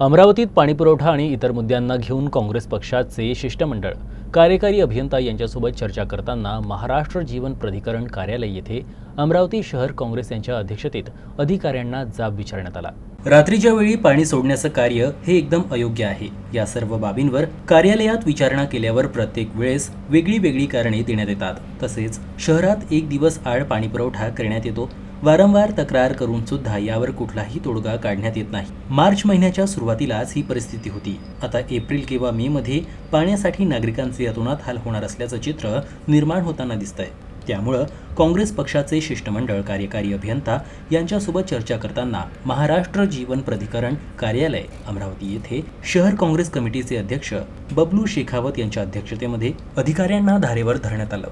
अमरावतीत पाणीपुरवठा आणि इतर मुद्द्यांना घेऊन काँग्रेस पक्षाचे शिष्टमंडळ कार्यकारी अभियंता यांच्यासोबत चर्चा करताना महाराष्ट्र जीवन प्राधिकरण कार्यालय येथे अमरावती शहर काँग्रेस यांच्या अध्यक्षतेत अधिकाऱ्यांना जाब विचारण्यात आला। रात्रीच्या वेळी पाणी सोडण्याचं कार्य हे एकदम अयोग्य आहे। या सर्व बाबींवर कार्यालयात विचारणा केल्यावर प्रत्येक वेळेस वेगळी वेगळी कारणे देण्यात येतात। तसेच शहरात एक दिवस आड पाणीपुरवठा करण्यात येतो। वारंवार तक्रार करून सुद्धा यावर कुठलाही तोडगा काढण्यात येत नाही। मार्च महिन्याच्या सुरुवातीलाच ही परिस्थिती होती। आता एप्रिल किंवा मे मध्ये पाण्यासाठी नागरिकांचे अतोनात हाल होणार असल्याचं चित्र निर्माण होताना दिसतंय। त्यामुळे काँग्रेस पक्षाचे शिष्टमंडळ कार्यकारी अभियंता यांच्यासोबत चर्चा करताना महाराष्ट्र जीवन प्राधिकरण कार्यालय अमरावती येथे शहर काँग्रेस कमिटीचे अध्यक्ष बबलू शेखावत यांच्या अध्यक्षतेमध्ये अधिकाऱ्यांना धारेवर धरण्यात आलं।